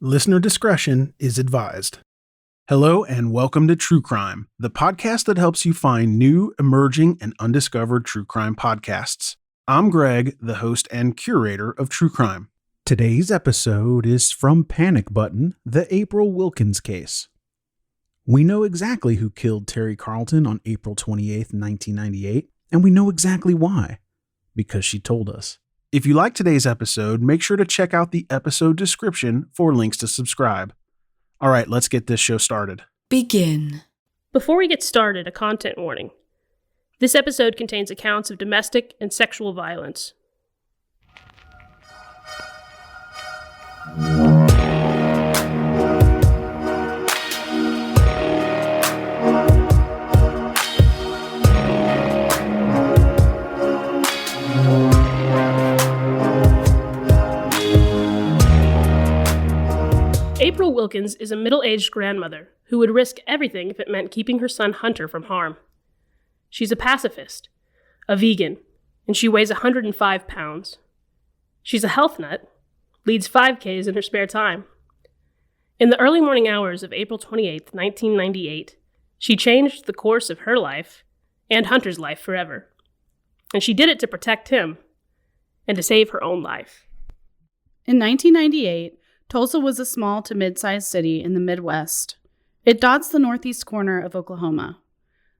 Listener discretion is advised. Hello and welcome to True Crime, the podcast that helps you find new, emerging, and undiscovered true crime podcasts. I'm Greg, the host and curator of True Crime. Today's episode is from Panic Button, the April Wilkens case. We know exactly who killed Terry Carlton on April 28, 1998, and we know exactly why. Because she told us. If you like today's episode, make sure to check out the episode description for links to subscribe. All right, let's get this show started. Begin. Before we get started, a content warning. This episode contains accounts of domestic and sexual violence. April Wilkens is a middle-aged grandmother who would risk everything if it meant keeping her son Hunter from harm. She's a pacifist, a vegan, and she weighs 105 pounds. She's a health nut, leads 5Ks in her spare time. In the early morning hours of April 28, 1998, she changed the course of her life and Hunter's life forever. And she did it to protect him and to save her own life. In 1998, Tulsa was a small to mid-sized city in the Midwest. It dots the northeast corner of Oklahoma.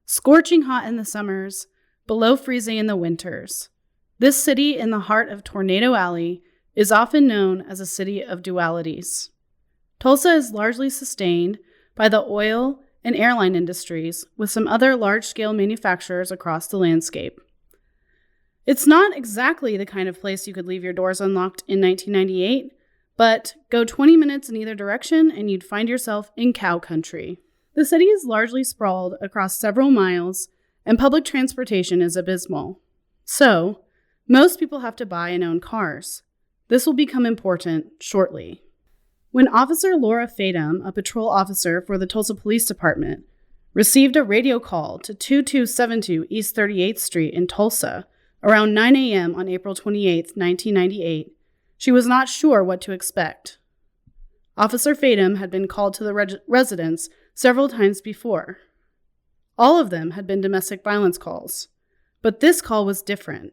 Scorching hot in the summers, below freezing in the winters. This city in the heart of Tornado Alley is often known as a city of dualities. Tulsa is largely sustained by the oil and airline industries, with some other large-scale manufacturers across the landscape. It's not exactly the kind of place you could leave your doors unlocked in 1998, but go 20 minutes in either direction and you'd find yourself in cow country. The city is largely sprawled across several miles, and public transportation is abysmal. So, most people have to buy and own cars. This will become important shortly. When Officer Laura Fadum, a patrol officer for the Tulsa Police Department, received a radio call to 2272 East 38th Street in Tulsa around 9 a.m. on April 28, 1998, she was not sure what to expect. Officer Fadum had been called to the residence several times before. All of them had been domestic violence calls, but this call was different.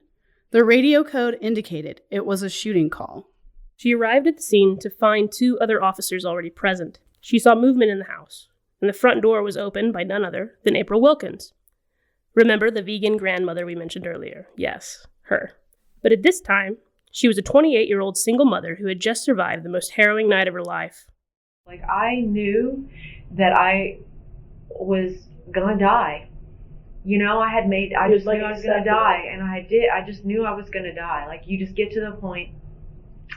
The radio code indicated it was a shooting call. She arrived at the scene to find two other officers already present. She saw movement in the house, and the front door was opened by none other than April Wilkens. Remember the vegan grandmother we mentioned earlier? Yes, her. But at this time, she was a 28-year-old single mother who had just survived the most harrowing night of her life. I knew that I was gonna die. You know, I just knew I was gonna die, and I just knew I was gonna die. You just get to the point,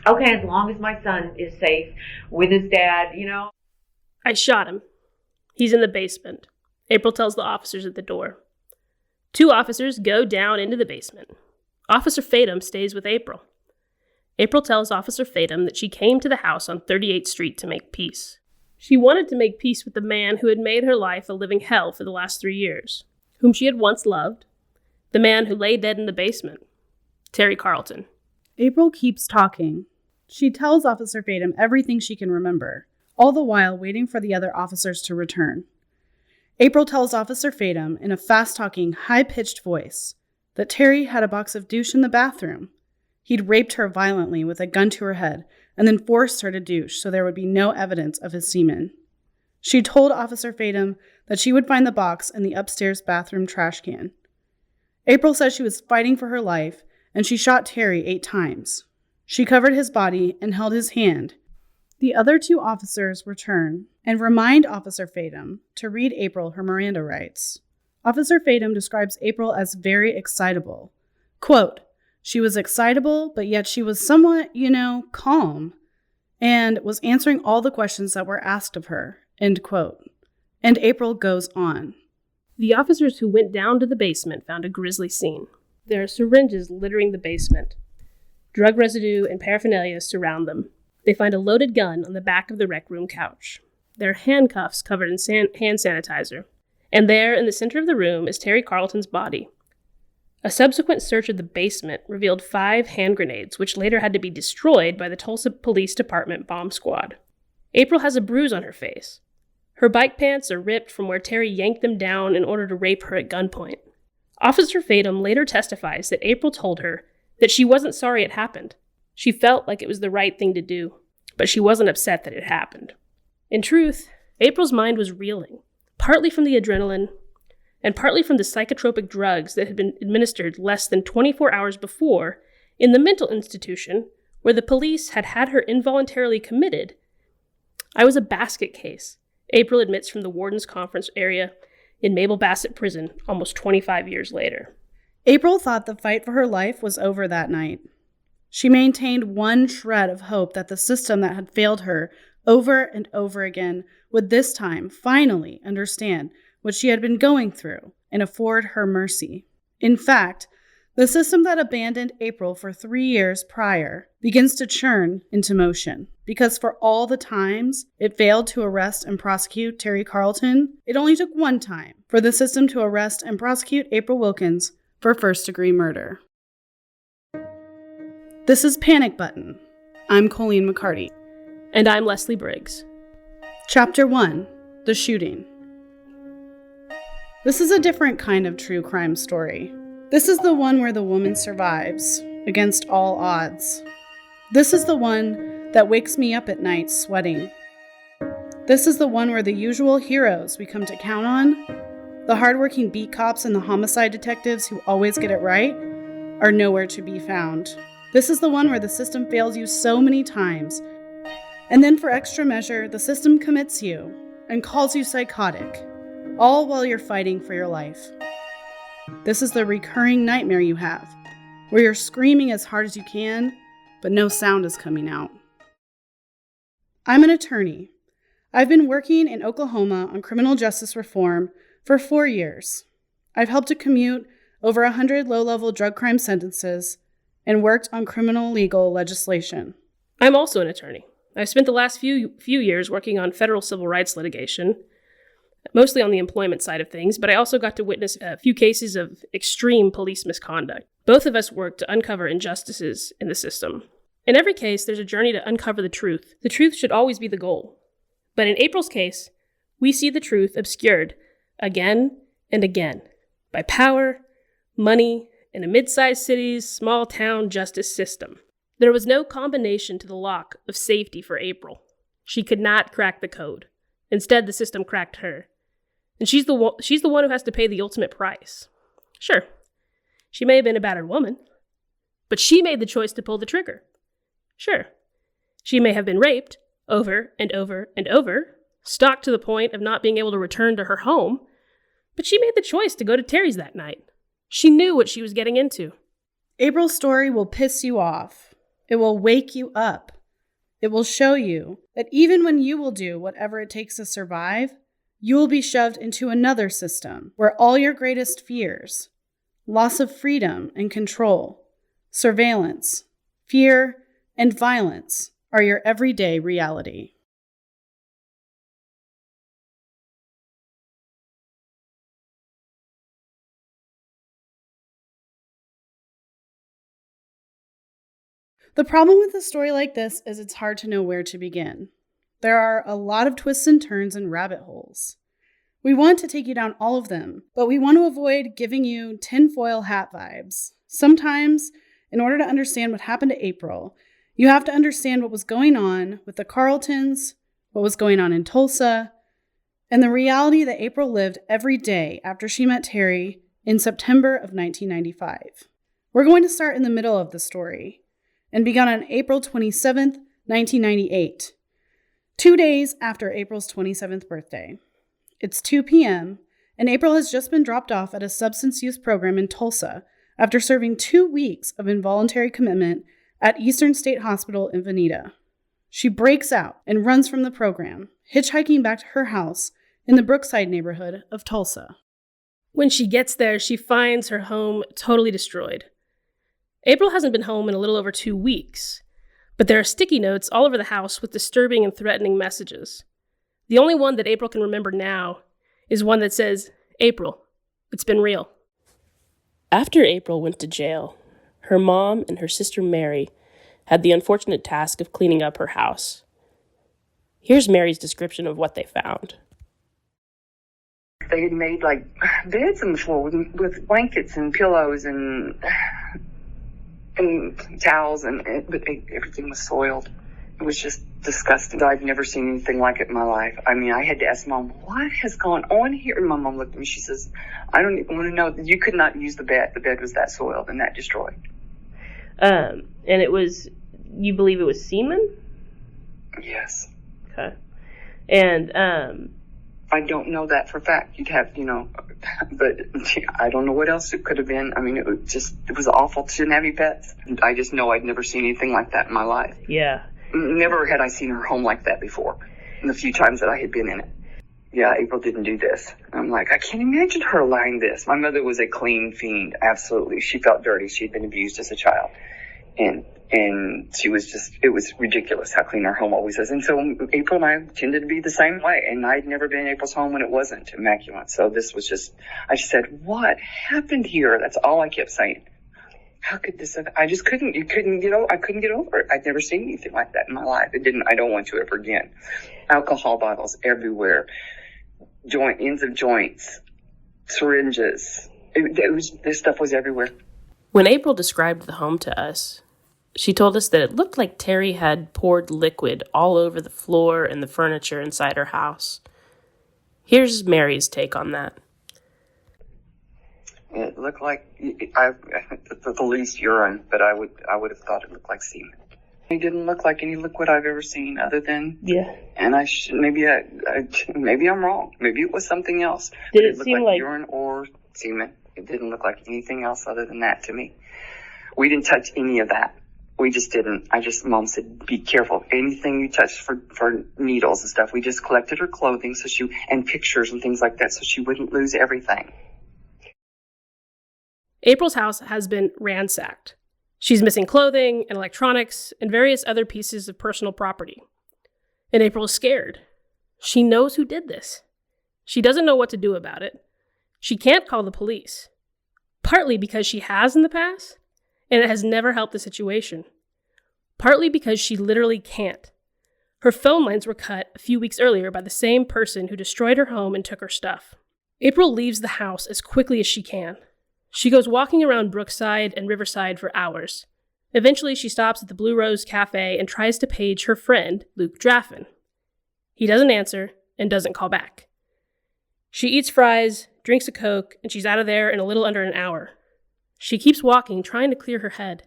okay, as long as my son is safe with his dad, I shot him. He's in the basement, April tells the officers at the door. Two officers go down into the basement. Officer Fadum stays with April. April tells Officer Fadum that she came to the house on 38th Street to make peace. She wanted to make peace with the man who had made her life a living hell for the last 3 years, whom she had once loved, the man who lay dead in the basement, Terry Carlton. April keeps talking. She tells Officer Fadum everything she can remember, all the while waiting for the other officers to return. April tells Officer Fadum in a fast-talking, high-pitched voice that Terry had a box of douche in the bathroom. He'd raped her violently with a gun to her head and then forced her to douche so there would be no evidence of his semen. She told Officer Fadum that she would find the box in the upstairs bathroom trash can. April says she was fighting for her life and she shot Terry 8 times. She covered his body and held his hand. The other two officers return and remind Officer Fadum to read April her Miranda rights. Officer Fadum describes April as very excitable. Quote, "She was excitable, but yet she was somewhat, calm, and was answering all the questions that were asked of her," end quote. And April goes on. The officers who went down to the basement found a grisly scene. There are syringes littering the basement. Drug residue and paraphernalia surround them. They find a loaded gun on the back of the rec room couch. There are handcuffs covered in hand sanitizer. And there, in the center of the room, is Terry Carlton's body. A subsequent search of the basement revealed 5 hand grenades, which later had to be destroyed by the Tulsa Police Department bomb squad. April has a bruise on her face. Her bike pants are ripped from where Terry yanked them down in order to rape her at gunpoint. Officer Fatum later testifies that April told her that she wasn't sorry it happened. She felt like it was the right thing to do, but she wasn't upset that it happened. In truth, April's mind was reeling, partly from the adrenaline and partly from the psychotropic drugs that had been administered less than 24 hours before in the mental institution where the police had had her involuntarily committed. I was a basket case, April admits from the warden's conference area in Mabel Bassett Prison almost 25 years later. April thought the fight for her life was over that night. She maintained one shred of hope that the system that had failed her over and over again would this time finally understand what she had been going through and afford her mercy. In fact, the system that abandoned April for 3 years prior begins to churn into motion, because for all the times it failed to arrest and prosecute Terry Carlton, it only took one time for the system to arrest and prosecute April Wilkens for first-degree murder. This is Panic Button. I'm Colleen McCarty. And I'm Leslie Briggs. Chapter 1, The Shooting. This is a different kind of true crime story. This is the one where the woman survives, against all odds. This is the one that wakes me up at night sweating. This is the one where the usual heroes we come to count on, the hardworking beat cops and the homicide detectives who always get it right, are nowhere to be found. This is the one where the system fails you so many times, and then for extra measure, the system commits you and calls you psychotic, all while you're fighting for your life. This is the recurring nightmare you have, where you're screaming as hard as you can, but no sound is coming out. I'm an attorney. I've been working in Oklahoma on criminal justice reform for 4 years. I've helped to commute over 100 low-level drug crime sentences and worked on criminal legal legislation. I'm also an attorney. I've spent the last few years working on federal civil rights litigation, mostly on the employment side of things, but I also got to witness a few cases of extreme police misconduct. Both of us worked to uncover injustices in the system. In every case, there's a journey to uncover the truth. The truth should always be the goal. But in April's case, we see the truth obscured again and again by power, money, and a mid-sized city's small-town justice system. There was no combination to the lock of safety for April. She could not crack the code. Instead, the system cracked her. And she's the one who has to pay the ultimate price. Sure, she may have been a battered woman, but she made the choice to pull the trigger. Sure, she may have been raped over and over and over, stalked to the point of not being able to return to her home, but she made the choice to go to Terry's that night. She knew what she was getting into. April's story will piss you off. It will wake you up. It will show you that even when you will do whatever it takes to survive, you will be shoved into another system where all your greatest fears, loss of freedom and control, surveillance, fear, and violence are your everyday reality. The problem with a story like this is it's hard to know where to begin. There are a lot of twists and turns and rabbit holes. We want to take you down all of them, but we want to avoid giving you tinfoil hat vibes. Sometimes, in order to understand what happened to April, you have to understand what was going on with the Carltons, what was going on in Tulsa, and the reality that April lived every day after she met Terry in September of 1995. We're going to start in the middle of the story and began on April 27th, 1998, 2 days after April's 27th birthday. It's 2 p.m., and April has just been dropped off at a substance use program in Tulsa after serving 2 weeks of involuntary commitment at Eastern State Hospital in Veneta. She breaks out and runs from the program, hitchhiking back to her house in the Brookside neighborhood of Tulsa. When she gets there, she finds her home totally destroyed. April hasn't been home in a little over 2 weeks, but there are sticky notes all over the house with disturbing and threatening messages. The only one that April can remember now is one that says, "April, it's been real." After April went to jail, her mom and her sister Mary had the unfortunate task of cleaning up her house. Here's Mary's description of what they found. They had made like beds on the floor with blankets and pillows and towels, but everything was soiled. It was just disgusting. I've never seen anything like it in my life. I mean, I had to ask Mom, what has gone on here? And my mom looked at me. She says, I don't even want to know. You could not use the bed. The bed was that soiled and that destroyed. And you believe it was semen? Yes. Okay. And, I don't know that for a fact. You'd have, but I don't know what else it could have been. I mean, it was awful to have any pets. I just know I'd never seen anything like that in my life. Yeah. Never had I seen her home like that before, in the few times that I had been in it. Yeah, April didn't do this. I'm like, I can't imagine her allowing this. My mother was a clean fiend, absolutely. She felt dirty. She had been abused as a child. And she was it was ridiculous how clean our home always is. And so April and I tended to be the same way. And I'd never been in April's home when it wasn't immaculate. So this was I just said, what happened here? That's all I kept saying. How could this have, I couldn't get over it. I'd never seen anything like that in my life. I don't want to ever again. Alcohol bottles everywhere. Ends of joints, syringes. This stuff was everywhere. When April described the home to us, she told us that it looked like Terry had poured liquid all over the floor and the furniture inside her house. Here's Mary's take on that. It looked like the least urine, but I would have thought it looked like semen. It didn't look like any liquid I've ever seen, other than And maybe I'm wrong. Maybe it was something else. Did it seem like urine or semen? It didn't look like anything else other than that to me. We didn't touch any of that. We just didn't. Mom said, be careful. Anything you touch for needles and stuff. We just collected her clothing and pictures and things like that so she wouldn't lose everything. April's house has been ransacked. She's missing clothing and electronics and various other pieces of personal property. And April is scared. She knows who did this. She doesn't know what to do about it. She can't call the police, partly because she has in the past, and it has never helped the situation. Partly because she literally can't. Her phone lines were cut a few weeks earlier by the same person who destroyed her home and took her stuff. April leaves the house as quickly as she can. She goes walking around Brookside and Riverside for hours. Eventually, she stops at the Blue Rose Cafe and tries to page her friend, Luke Draffin. He doesn't answer and doesn't call back. She eats fries, drinks a Coke, and she's out of there in a little under an hour. She keeps walking, trying to clear her head.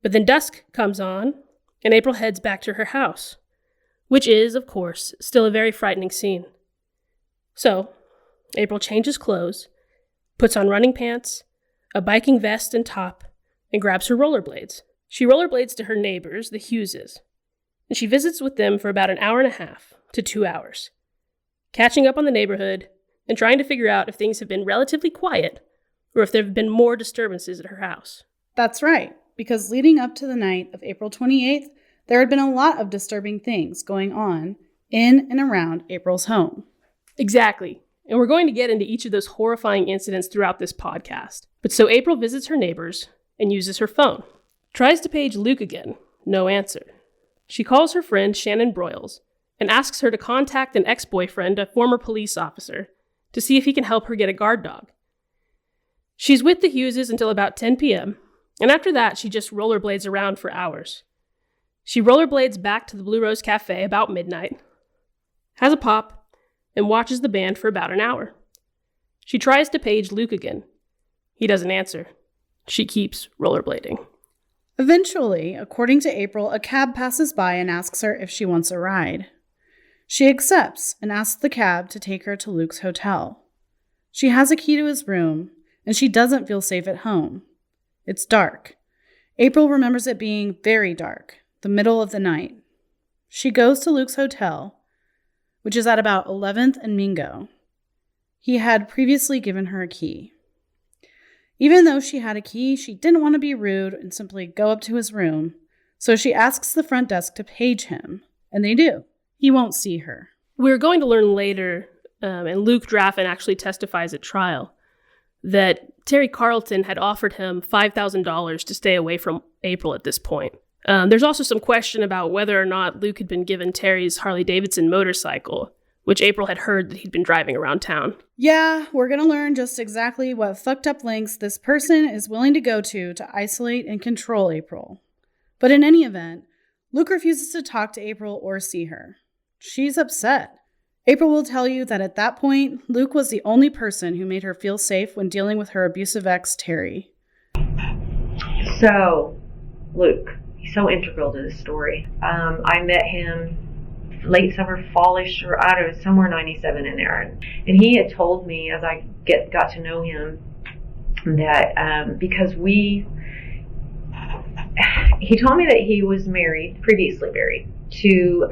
But then dusk comes on, and April heads back to her house, which is, of course, still a very frightening scene. So, April changes clothes, puts on running pants, a biking vest and top, and grabs her rollerblades. She rollerblades to her neighbors, the Hugheses, and she visits with them for about an hour and a half to 2 hours, catching up on the neighborhood and trying to figure out if things have been relatively quiet or if there have been more disturbances at her house. That's right, because leading up to the night of April 28th, there had been a lot of disturbing things going on in and around April's home. Exactly. And we're going to get into each of those horrifying incidents throughout this podcast. But so April visits her neighbors and uses her phone. Tries to page Luke again. No answer. She calls her friend Shannon Broyles and asks her to contact an ex-boyfriend, a former police officer, to see if he can help her get a guard dog. She's with the Hugheses until about 10 p.m., and after that, she just rollerblades around for hours. She rollerblades back to the Blue Rose Cafe about midnight, has a pop, and watches the band for about an hour. She tries to page Luke again. He doesn't answer. She keeps rollerblading. Eventually, according to April, a cab passes by and asks her if she wants a ride. She accepts and asks the cab to take her to Luke's hotel. She has a key to his room, and she doesn't feel safe at home. It's dark. April remembers it being very dark, the middle of the night. She goes to Luke's hotel, which is at about 11th and Mingo. He had previously given her a key. Even though she had a key, she didn't want to be rude and simply go up to his room, so she asks the front desk to page him, and they do. He won't see her. We're going to learn later, and Luke Draffin actually testifies at trial, that Terry Carlton had offered him $5,000 to stay away from April at this point. There's also some question about whether or not Luke had been given Terry's Harley-Davidson motorcycle, which April had heard that he'd been driving around town. Yeah, we're going to learn just exactly what fucked up lengths this person is willing to go to isolate and control April. But in any event, Luke refuses to talk to April or see her. She's upset. April will tell you that at that point, Luke was the only person who made her feel safe when dealing with her abusive ex, Terry. So, Luke, he's so integral to this story. I met him late summer, fallish, or I don't know, somewhere 97 in there. And he had told me as I got to know him that because he told me that he was previously married to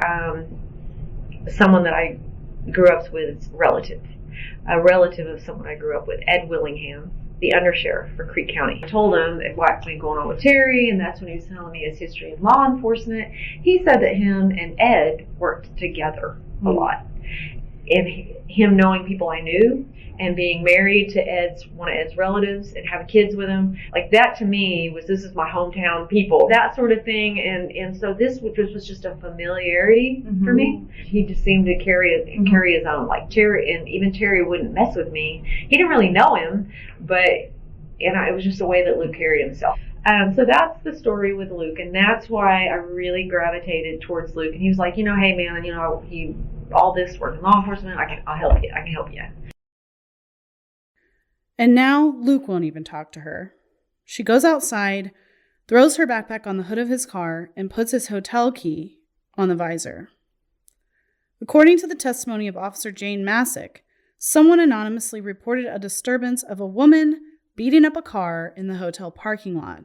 someone that I grew up with, a relative of someone I grew up with, Ed Willingham, the undersheriff for Creek County. I told him what's been going on with Terry, and that's when he was telling me his history in law enforcement. He said that him and Ed worked together a lot. And him knowing people I knew and being married to one of Ed's relatives and having kids with him, like that to me this is my hometown people, that sort of thing. And so this was just a familiarity for me. He just seemed to carry his own, like Terry, and even Terry wouldn't mess with me. He didn't really know him, but it was just the way that Luke carried himself. So that's the story with Luke, and that's why I really gravitated towards Luke. And he was like, hey man, all this work in law enforcement, I'll help you. I can help you. And now Luke won't even talk to her. She goes outside, throws her backpack on the hood of his car, and puts his hotel key on the visor. According to the testimony of Officer Jane Masick, someone anonymously reported a disturbance of a woman beating up a car in the hotel parking lot.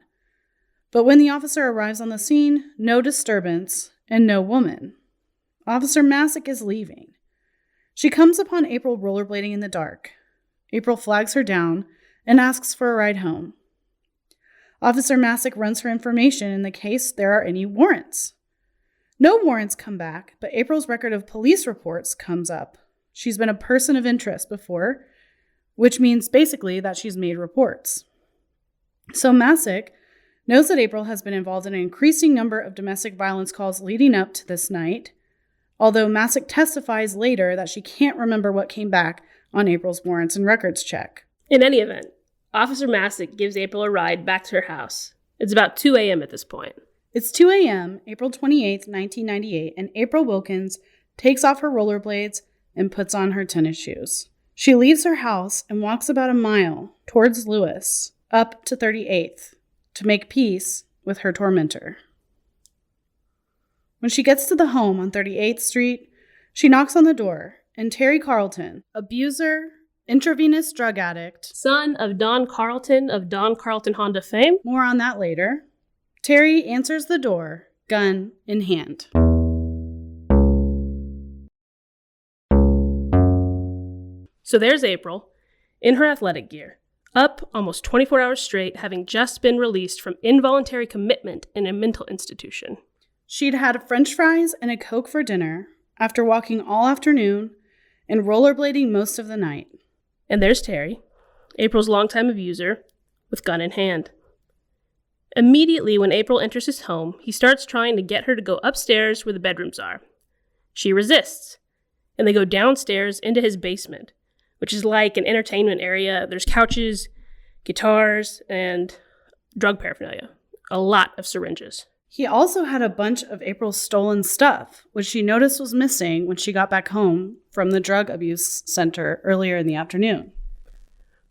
But when the officer arrives on the scene, no disturbance and no woman. Officer Masick is leaving. She comes upon April rollerblading in the dark. April flags her down and asks for a ride home. Officer Masick runs for information in the case there are any warrants. No warrants come back, but April's record of police reports comes up. She's been a person of interest before, which means basically that she's made reports. So Masick knows that April has been involved in an increasing number of domestic violence calls leading up to this night, although Masick testifies later that she can't remember what came back on April's warrants and records check. In any event, Officer Masick gives April a ride back to her house. It's about 2 a.m. at this point. It's 2 a.m., April 28th, 1998, and April Wilkens takes off her rollerblades and puts on her tennis shoes. She leaves her house and walks about a mile towards Lewis, up to 38th, to make peace with her tormentor. When she gets to the home on 38th Street, she knocks on the door, and Terry Carlton, abuser, intravenous drug addict, son of Don Carlton of Don Carlton Honda fame. More on that later. Terry answers the door, gun in hand. So there's April, in her athletic gear, up almost 24 hours straight, having just been released from involuntary commitment in a mental institution. She'd had French fries and a Coke for dinner after walking all afternoon and rollerblading most of the night. And there's Terry, April's longtime abuser, with gun in hand. Immediately when April enters his home, he starts trying to get her to go upstairs where the bedrooms are. She resists, and they go downstairs into his basement, which is like an entertainment area. There's couches, guitars, and drug paraphernalia. A lot of syringes. He also had a bunch of April's stolen stuff, which she noticed was missing when she got back home from the drug abuse center earlier in the afternoon.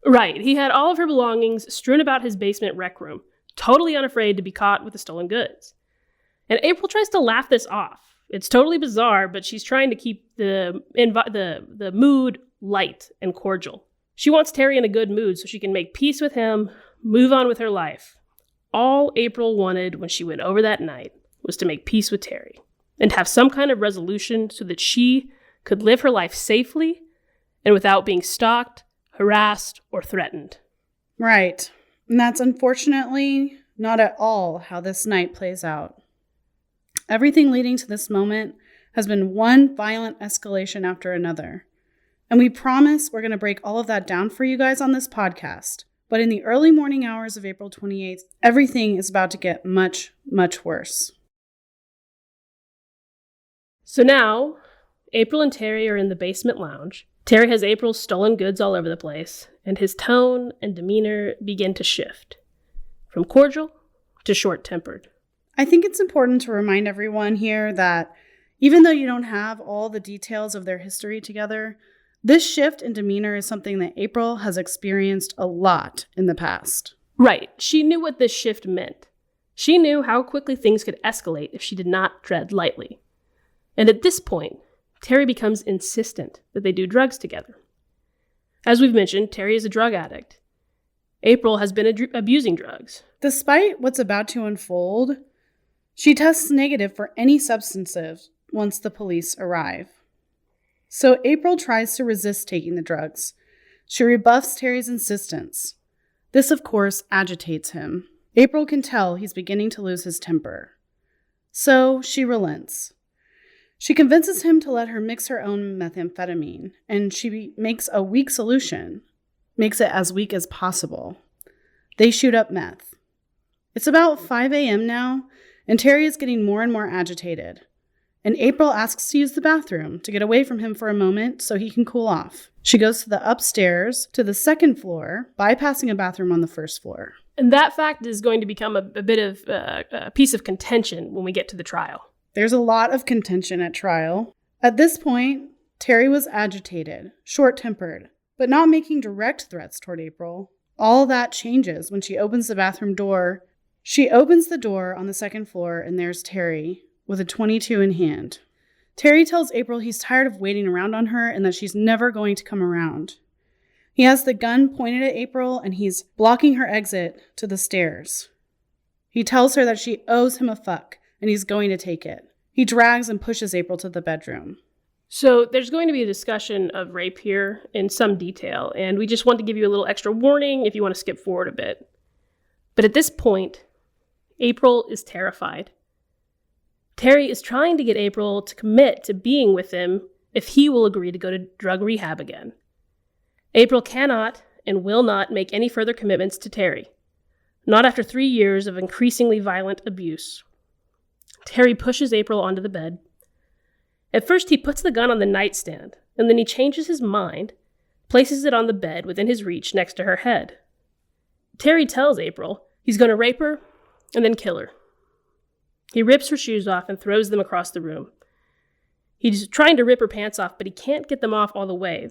Right, he had all of her belongings strewn about his basement rec room, totally unafraid to be caught with the stolen goods. And April tries to laugh this off. It's totally bizarre, but she's trying to keep the mood light and cordial. She wants Terry in a good mood so she can make peace with him, move on with her life. All April wanted when she went over that night was to make peace with Terry and have some kind of resolution so that she could live her life safely and without being stalked, harassed, or threatened. Right. And that's unfortunately not at all how this night plays out. Everything leading to this moment has been one violent escalation after another. And we promise we're going to break all of that down for you guys on this podcast. But in the early morning hours of April 28th, everything is about to get much, much worse. So now, April and Terry are in the basement lounge. Terry has April's stolen goods all over the place, and his tone and demeanor begin to shift, from cordial to short-tempered. I think it's important to remind everyone here that even though you don't have all the details of their history together, this shift in demeanor is something that April has experienced a lot in the past. Right. She knew what this shift meant. She knew how quickly things could escalate if she did not tread lightly. And at this point, Terry becomes insistent that they do drugs together. As we've mentioned, Terry is a drug addict. April has been abusing drugs. Despite what's about to unfold, she tests negative for any substances once the police arrive. So April tries to resist taking the drugs. She rebuffs Terry's insistence. This, of course, agitates him. April can tell he's beginning to lose his temper. So she relents. She convinces him to let her mix her own methamphetamine, and she makes a weak solution, makes it as weak as possible. They shoot up meth. It's about 5 a.m. now, and Terry is getting more and more agitated. And April asks to use the bathroom to get away from him for a moment so he can cool off. She goes to the upstairs to the second floor, bypassing a bathroom on the first floor. And that fact is going to become a bit of a piece of contention when we get to the trial. There's a lot of contention at trial. At this point, Terry was agitated, short-tempered, but not making direct threats toward April. All that changes when she opens the bathroom door. She opens the door on the second floor, and there's Terry with a .22 in hand. Terry tells April he's tired of waiting around on her and that she's never going to come around. He has the gun pointed at April, and he's blocking her exit to the stairs. He tells her that she owes him a fuck, and he's going to take it. He drags and pushes April to the bedroom. So there's going to be a discussion of rape here in some detail, and we just want to give you a little extra warning if you want to skip forward a bit. But at this point, April is terrified. Terry is trying to get April to commit to being with him if he will agree to go to drug rehab again. April cannot and will not make any further commitments to Terry, not after 3 years of increasingly violent abuse. Terry pushes April onto the bed. At first, he puts the gun on the nightstand, and then he changes his mind, places it on the bed within his reach next to her head. Terry tells April he's going to rape her and then kill her. He rips her shoes off and throws them across the room. He's trying to rip her pants off, but he can't get them off all the way.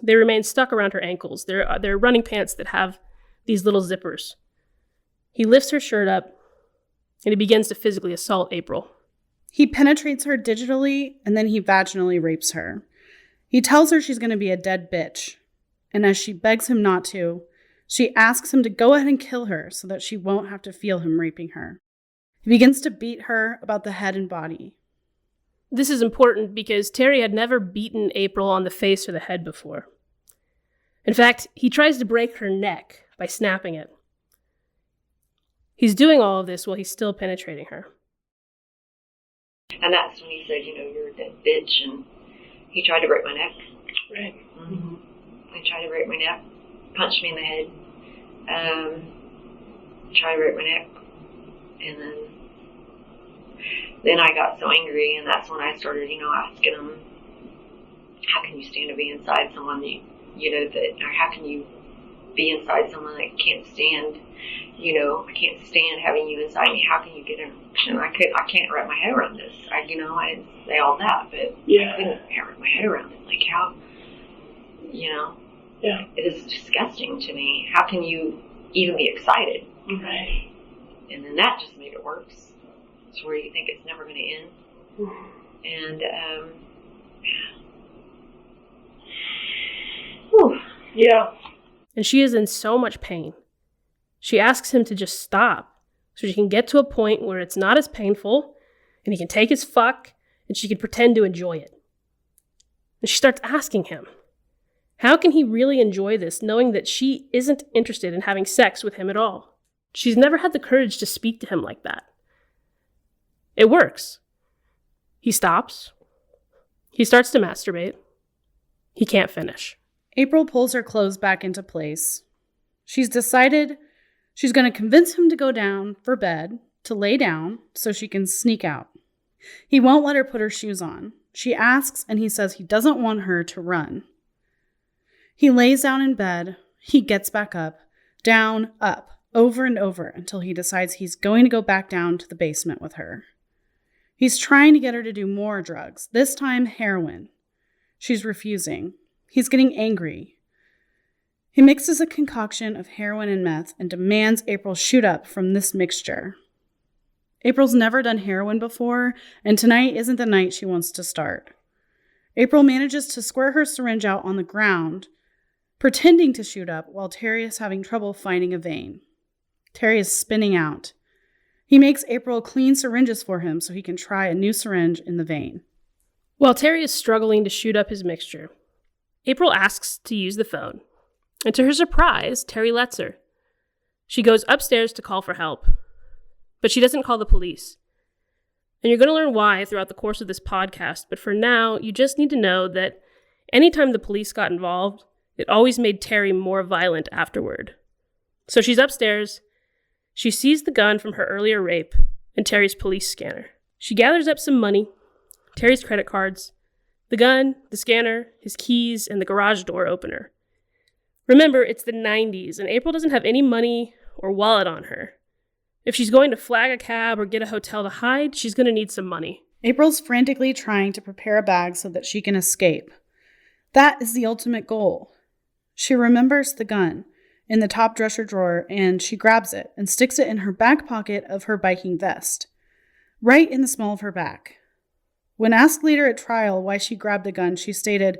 They remain stuck around her ankles. They're running pants that have these little zippers. He lifts her shirt up, and he begins to physically assault April. He penetrates her digitally, and then he vaginally rapes her. He tells her she's going to be a dead bitch, and as she begs him not to, she asks him to go ahead and kill her so that she won't have to feel him raping her. He begins to beat her about the head and body. This is important because Terry had never beaten April on the face or the head before. In fact, he tries to break her neck by snapping it. He's doing all of this while he's still penetrating her. And that's when he said, you're a dead bitch, and he tried to break my neck. Right. Mm-hmm. He tried to break my neck, punched me in the head, tried to break my neck, and then I got so angry, and that's when I started, asking him, how can you stand to be inside someone or how can you be inside someone that can't stand, I can't stand having you inside me. How can you get in? And I can't wrap my head around this. I didn't say all that, but I couldn't wrap my head around it. Like how, it is disgusting to me. How can you even be excited? Right. And then that just made it worse. It's where you think it's never going to end. And, yeah. And she is in so much pain. She asks him to just stop so she can get to a point where it's not as painful and he can take his fuck and she can pretend to enjoy it. And she starts asking him, how can he really enjoy this knowing that she isn't interested in having sex with him at all? She's never had the courage to speak to him like that. It works. He stops. He starts to masturbate. He can't finish. April pulls her clothes back into place. She's decided she's going to convince him to go down for bed, to lay down, so she can sneak out. He won't let her put her shoes on. She asks, and he says he doesn't want her to run. He lays down in bed. He gets back up, down, up, over and over until he decides he's going to go back down to the basement with her. He's trying to get her to do more drugs, this time heroin. She's refusing. He's getting angry. He mixes a concoction of heroin and meth and demands April shoot up from this mixture. April's never done heroin before, and tonight isn't the night she wants to start. April manages to square her syringe out on the ground, pretending to shoot up while Terry is having trouble finding a vein. Terry is spinning out. He makes April clean syringes for him so he can try a new syringe in the vein. While Terry is struggling to shoot up his mixture, April asks to use the phone, and to her surprise, Terry lets her. She goes upstairs to call for help, but she doesn't call the police. And you're going to learn why throughout the course of this podcast, but for now, you just need to know that anytime the police got involved, it always made Terry more violent afterward. So she's upstairs. She sees the gun from her earlier rape and Terry's police scanner. She gathers up some money, Terry's credit cards, the gun, the scanner, his keys, and the garage door opener. Remember, it's the 90s, and April doesn't have any money or wallet on her. If she's going to flag a cab or get a hotel to hide, she's going to need some money. April's frantically trying to prepare a bag so that she can escape. That is the ultimate goal. She remembers the gun in the top dresser drawer, and she grabs it and sticks it in her back pocket of her biking vest, right in the small of her back. When asked later at trial why she grabbed the gun, she stated,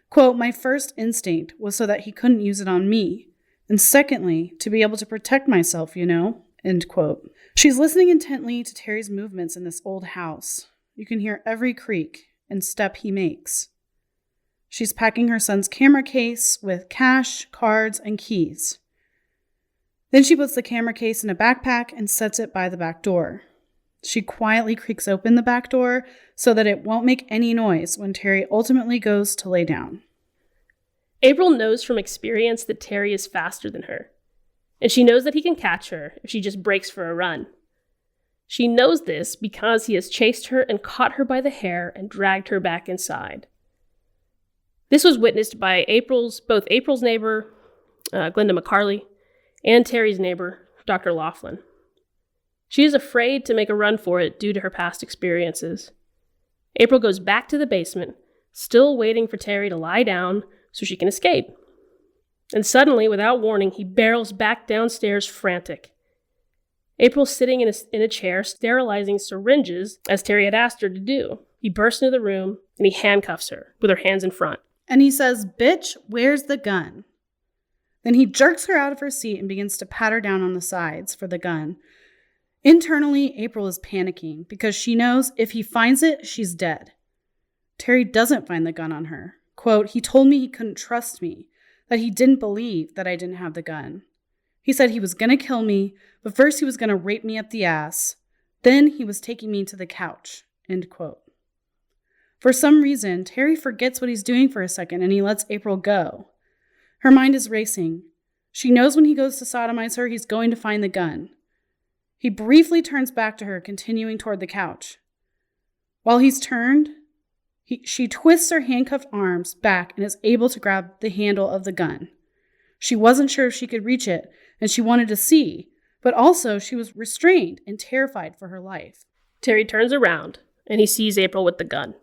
quote, "My first instinct was so that he couldn't use it on me, and secondly, to be able to protect myself, you know," end quote. She's listening intently to Terry's movements in this old house. You can hear every creak and step he makes. She's packing her son's camera case with cash, cards, and keys. Then she puts the camera case in a backpack and sets it by the back door. She quietly creaks open the back door so that it won't make any noise when Terry ultimately goes to lay down. April knows from experience that Terry is faster than her, and she knows that he can catch her if she just breaks for a run. She knows this because he has chased her and caught her by the hair and dragged her back inside. This was witnessed by both April's neighbor, Glenda McCarley, and Terry's neighbor, Dr. Laughlin. She is afraid to make a run for it due to her past experiences. April goes back to the basement, still waiting for Terry to lie down so she can escape. And suddenly, without warning, he barrels back downstairs frantic. April's sitting in a chair, sterilizing syringes, as Terry had asked her to do. He bursts into the room, and he handcuffs her, with her hands in front. And he says, "Bitch, where's the gun?" Then he jerks her out of her seat and begins to pat her down on the sides for the gun. Internally, April is panicking because she knows if he finds it, she's dead. Terry doesn't find the gun on her. Quote, "He told me he couldn't trust me, that he didn't believe that I didn't have the gun. He said he was going to kill me, but first he was going to rape me up the ass. Then he was taking me to the couch." End quote. For some reason, Terry forgets what he's doing for a second and he lets April go. Her mind is racing. She knows when he goes to sodomize her, he's going to find the gun. He briefly turns back to her, continuing toward the couch. While he's turned, she twists her handcuffed arms back and is able to grab the handle of the gun. She wasn't sure if she could reach it, and she wanted to see, but also she was restrained and terrified for her life. Terry turns around, and he sees April with the gun.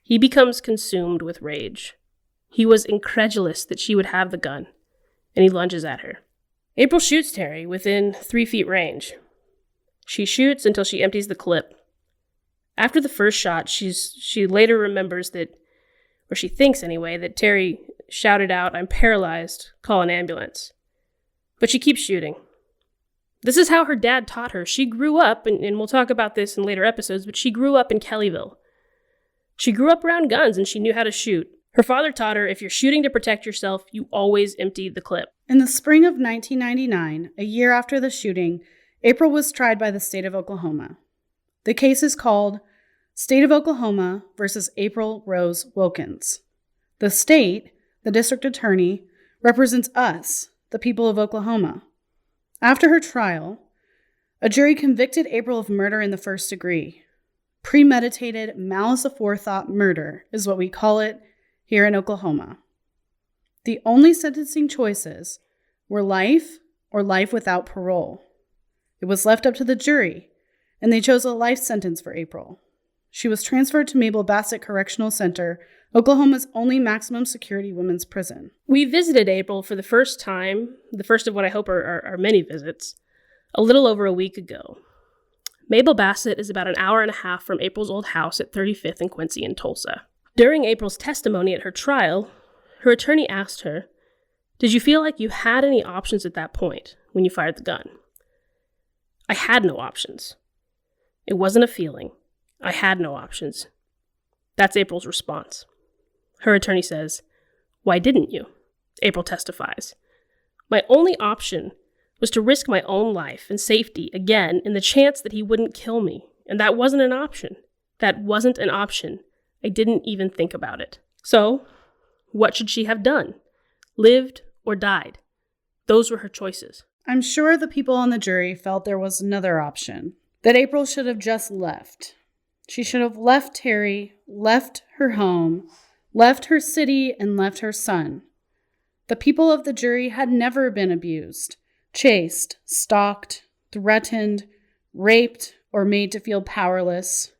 He becomes consumed with rage. He was incredulous that she would have the gun, and he lunges at her. April shoots Terry within 3 feet range. She shoots until she empties the clip. After the first shot, she later remembers that, or she thinks anyway, that Terry shouted out, "I'm paralyzed, call an ambulance." But she keeps shooting. This is how her dad taught her. She grew up, and we'll talk about this in later episodes, but she grew up in Kellyville. She grew up around guns and she knew how to shoot. Her father taught her, if you're shooting to protect yourself, you always empty the clip. In the spring of 1999, a year after the shooting, April was tried by the state of Oklahoma. The case is called State of Oklahoma versus April Rose Wilkens. The state, the district attorney, represents us, the people of Oklahoma. After her trial, a jury convicted April of murder in the first degree. Premeditated, malice aforethought murder is what we call it here in Oklahoma. The only sentencing choices were life or life without parole. It was left up to the jury, and they chose a life sentence for April. She was transferred to Mabel Bassett Correctional Center, Oklahoma's only maximum security women's prison. We visited April for the first time, the first of what I hope are many visits, a little over a week ago. Mabel Bassett is about an hour and a half from April's old house at 35th and Quincy in Tulsa. During April's testimony at her trial, her attorney asked her, "Did you feel like you had any options at that point when you fired the gun?" "I had no options. It wasn't a feeling. I had no options." That's April's response. Her attorney says, "Why didn't you?" April testifies, "My only option was to risk my own life and safety again in the chance that he wouldn't kill me. And that wasn't an option. That wasn't an option. I didn't even think about it." So, what should she have done? Lived or died? Those were her choices. I'm sure the people on the jury felt there was another option, that April should have just left. She should have left Terry, left her home, left her city, and left her son. The people of the jury had never been abused, chased, stalked, threatened, raped, or made to feel powerless.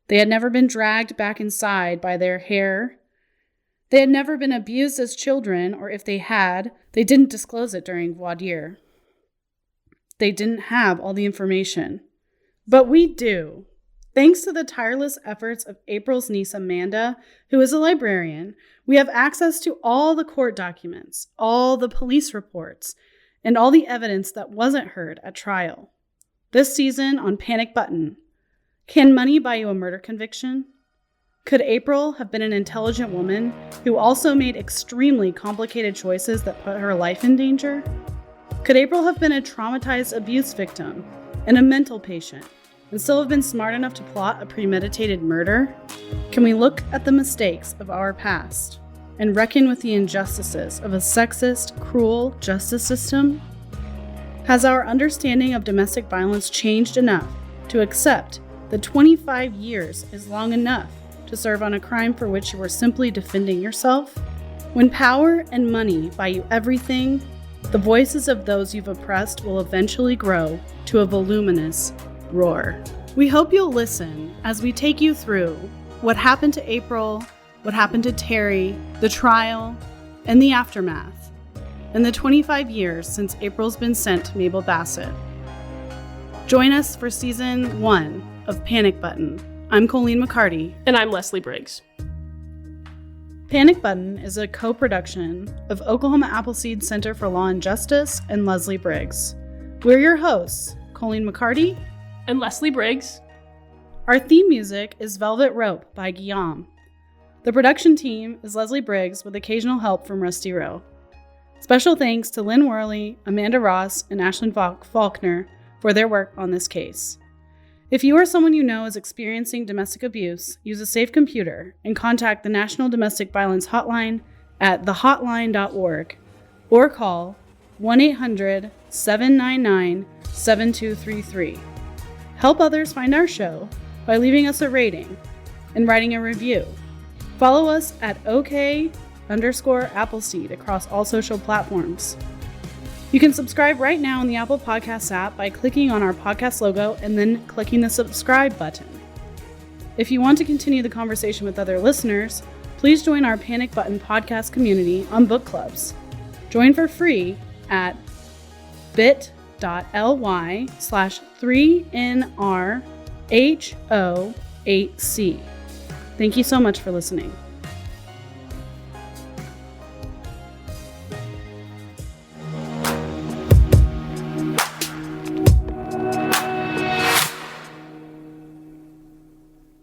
They had never been dragged back inside by their hair. They had never been abused as children, or if they had, they didn't disclose it during voir dire. They didn't have all the information. But we do. Thanks to the tireless efforts of April's niece Amanda, who is a librarian, we have access to all the court documents, all the police reports, and all the evidence that wasn't heard at trial. This season on Panic Button, can money buy you a murder conviction? Could April have been an intelligent woman who also made extremely complicated choices that put her life in danger? Could April have been a traumatized abuse victim and a mental patient and still have been smart enough to plot a premeditated murder? Can we look at the mistakes of our past and reckon with the injustices of a sexist, cruel justice system? Has our understanding of domestic violence changed enough to accept that 25 years is long enough to serve on a crime for which you were simply defending yourself? When power and money buy you everything, the voices of those you've oppressed will eventually grow to a voluminous roar. We hope you'll listen as we take you through what happened to April, what happened to Terry, the trial, and the aftermath, and the 25 years since April's been sent to Mabel Bassett. Join us for Season 1 of Panic Button. I'm Colleen McCarty. And I'm Leslie Briggs. Panic Button is a co-production of Oklahoma Appleseed Center for Law and Justice and Leslie Briggs. We're your hosts, Colleen McCarty And Leslie Briggs. Our theme music is Velvet Rope by Guillaume. The production team is Leslie Briggs with occasional help from Rusty Rowe. Special thanks to Lynn Worley, Amanda Ross, and Ashlyn Faulkner for their work on this case. If you or someone you know is experiencing domestic abuse, use a safe computer and contact the National Domestic Violence Hotline at thehotline.org or call 1-800-799-7233. Help others find our show by leaving us a rating and writing a review. Follow us at OK_Appleseed across all social platforms. You can subscribe right now in the Apple Podcasts app by clicking on our podcast logo and then clicking the subscribe button. If you want to continue the conversation with other listeners, please join our Panic Button podcast community on book clubs. Join for free at bit.ly/3NRHO8C. Thank you so much for listening.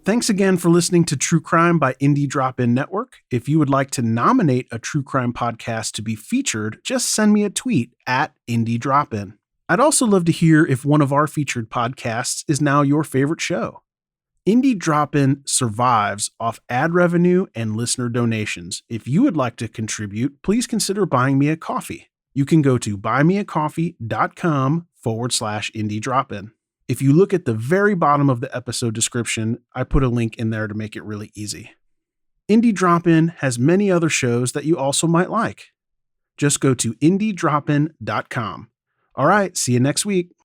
Thanks again for listening to True Crime by Indie Drop-In Network. If you would like to nominate a true crime podcast to be featured, just send me a tweet at Indie Drop-In. I'd also love to hear if one of our featured podcasts is now your favorite show. Indie Drop-In survives off ad revenue and listener donations. If you would like to contribute, please consider buying me a coffee. You can go to buymeacoffee.com/indie drop-in. If you look at the very bottom of the episode description, I put a link in there to make it really easy. Indie Drop-In has many other shows that you also might like. Just go to indiedropin.com. All right, see you next week.